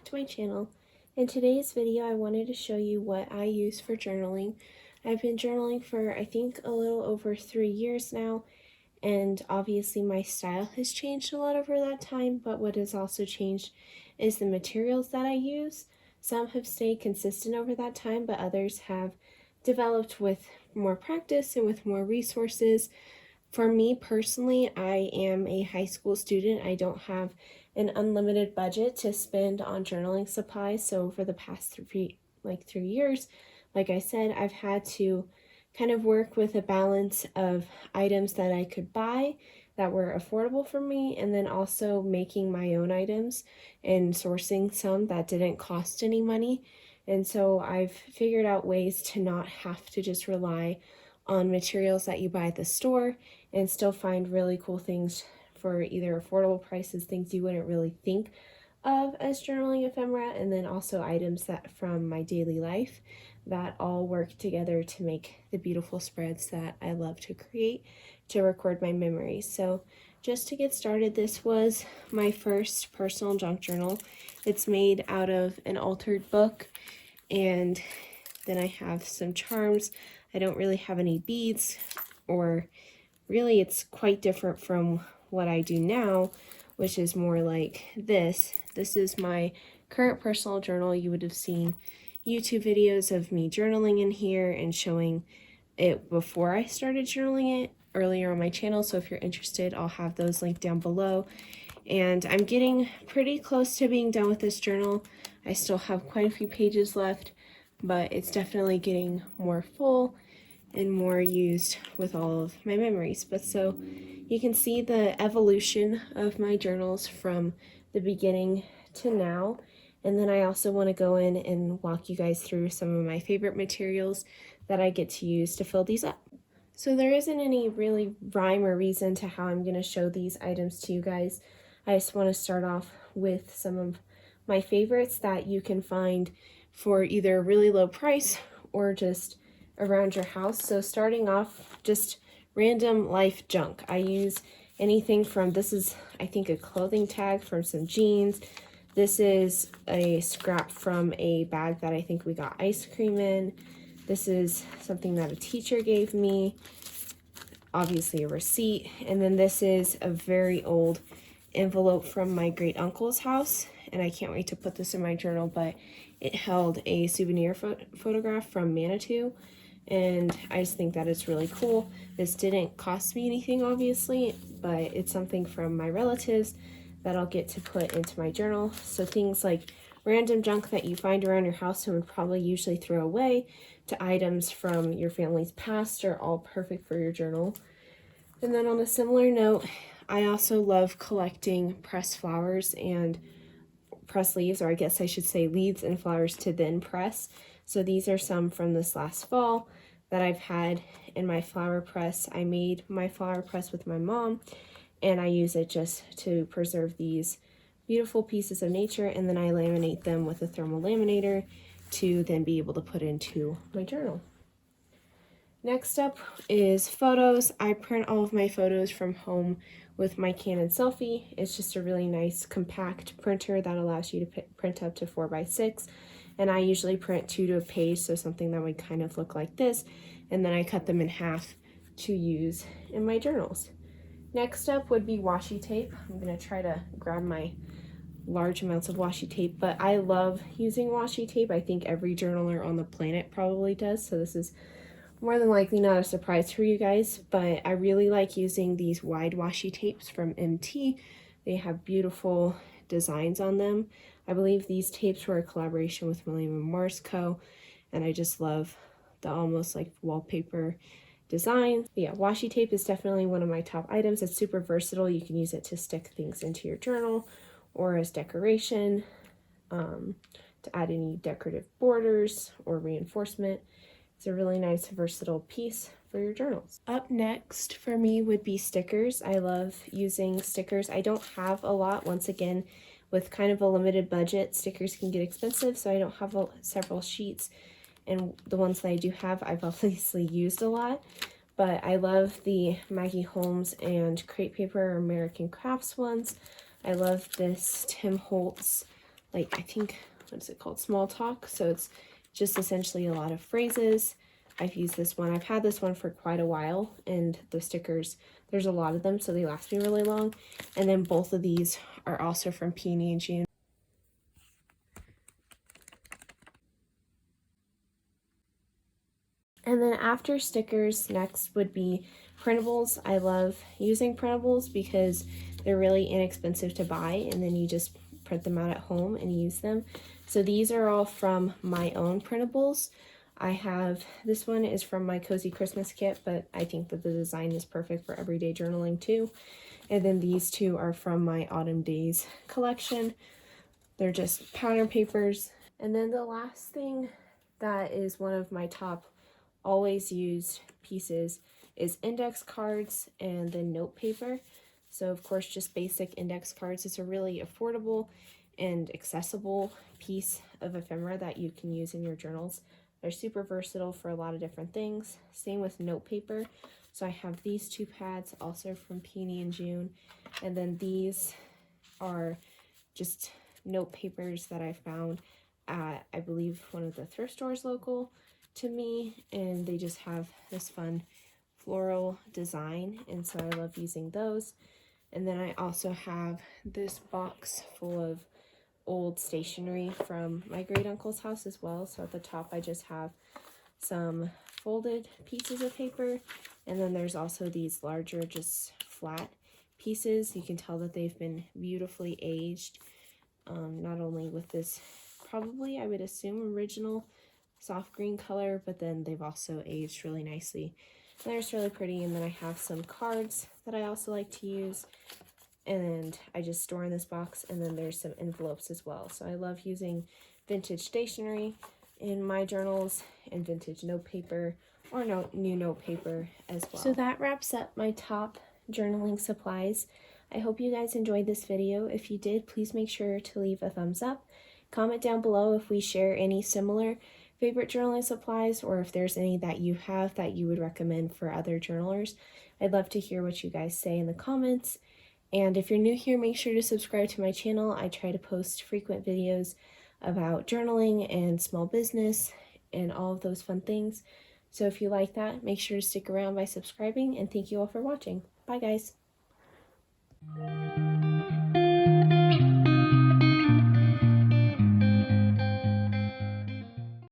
to my channel. In today's video, I wanted to show you what I use for journaling. I've been journaling for I think a little over 3 years now, and obviously my style has changed a lot over that time, but what has also changed is the materials that I use. Some have stayed consistent over that time, but others have developed with more practice and with more resources. For me personally, I am a high school student. I don't have an unlimited budget to spend on journaling supplies. So for the past 3 years, like I said, I've had to kind of work with a balance of items that I could buy that were affordable for me, and then also making my own items and sourcing some that didn't cost any money. And so I've figured out ways to not have to just rely on materials that you buy at the store and still find really cool things for either affordable prices, things you wouldn't really think of as journaling ephemera, and then also items that from my daily life that all work together to make the beautiful spreads that I love to create to record my memories. So just to get started, this was my first personal junk journal. It's made out of an altered book, and then I have some charms. I don't really have any beads, or really it's quite different from what I do now, which is more like this. This is my current personal journal. You would have seen YouTube videos of me journaling in here and showing it before I started journaling it earlier on my channel. So if you're interested, I'll have those linked down below. And I'm getting pretty close to being done with this journal. I still have quite a few pages left, but it's definitely getting more full and more used with all of my memories. But so you can see the evolution of my journals from the beginning to now. And then I also want to go in and walk you guys through some of my favorite materials that I get to use to fill these up. So there isn't any really rhyme or reason to how I'm going to show these items to you guys. I just want to start off with some of my favorites that you can find for either a really low price or just around your house. So starting off, just random life junk. I use anything from, this is I think a clothing tag from some jeans. This is a scrap from a bag that I think we got ice cream in. This is something that a teacher gave me, obviously a receipt. And then this is a very old envelope from my great uncle's house, and I can't wait to put this in my journal, but it held a souvenir photograph from Manitou, and I just think that it's really cool. This didn't cost me anything, obviously, but it's something from my relatives that I'll get to put into my journal. So things like random junk that you find around your house and would probably usually throw away, to items from your family's past, are all perfect for your journal. And then on a similar note, I also love collecting pressed flowers and press leaves, or I guess I should say leaves and flowers to then press. So these are some from this last fall that I've had in my flower press. I made my flower press with my mom, and I use it just to preserve these beautiful pieces of nature, and then I laminate them with a thermal laminator to then be able to put into my journal. Next up is photos. I print all of my photos from home with my Canon Selfie. It's just a really nice compact printer that allows you to print up to 4x6, and I usually print 2 to a page, so something that would kind of look like this, and then I cut them in half to use in my journals. Next up would be washi tape. I'm going to try to grab my large amounts of washi tape, but I love using washi tape. I think every journaler on the planet probably does, so this is more than likely not a surprise for you guys, but I really like using these wide washi tapes from MT. They have beautiful designs on them. I believe these tapes were a collaboration with William & Morris Co., and I just love the almost like wallpaper design. But yeah, washi tape is definitely one of my top items. It's super versatile. You can use it to stick things into your journal or as decoration, to add any decorative borders or reinforcement. It's a really nice versatile piece for your journals. Up next for me would be stickers. I love using stickers. I don't have a lot. Once again, with kind of a limited budget, stickers can get expensive, so I don't have several sheets, and the ones that I do have, I've obviously used a lot. But I love the Maggie Holmes and Crate Paper American Crafts ones. I love this Tim Holtz like, I think, what is it called? Small talk. So it's just essentially a lot of phrases. I've used this one. I've had this one for quite a while, and the stickers, there's a lot of them, so they last me really long. And then both of these are also from Peony and June. And then after stickers, next would be printables. I love using printables because they're really inexpensive to buy, and then you just print them out at home and use them. So these are all from my own printables. I have, this one is from my Cozy Christmas kit, but I think that the design is perfect for everyday journaling too. And then these two are from my Autumn Days collection. They're just pattern papers. And then the last thing that is one of my top always used pieces is index cards and then note paper. So of course, just basic index cards. It's a really affordable and accessible piece of ephemera that you can use in your journals. They're super versatile for a lot of different things. Same with note paper. So I have these two pads also from Peony and June. And then these are just note papers that I found at, I believe, one of the thrift stores local to me, and they just have this fun floral design, and so I love using those. And then I also have this box full of old stationery from my great uncle's house as well. So at the top I just have some folded pieces of paper, and then there's also these larger just flat pieces. You can tell that they've been beautifully aged, not only with this probably, I would assume, original soft green color, but then they've also aged really nicely. And they're just really pretty. And then I have some cards that I also like to use, and I just store in this box. And then there's some envelopes as well. So I love using vintage stationery in my journals and vintage note paper or new note paper as well. So that wraps up my top journaling supplies. I hope you guys enjoyed this video. If you did, please make sure to leave a thumbs up. Comment down below if we share any similar favorite journaling supplies, or if there's any that you have that you would recommend for other journalers. I'd love to hear what you guys say in the comments. And if you're new here, make sure to subscribe to my channel. I try to post frequent videos about journaling and small business and all of those fun things. So if you like that, make sure to stick around by subscribing, and thank you all for watching. Bye guys.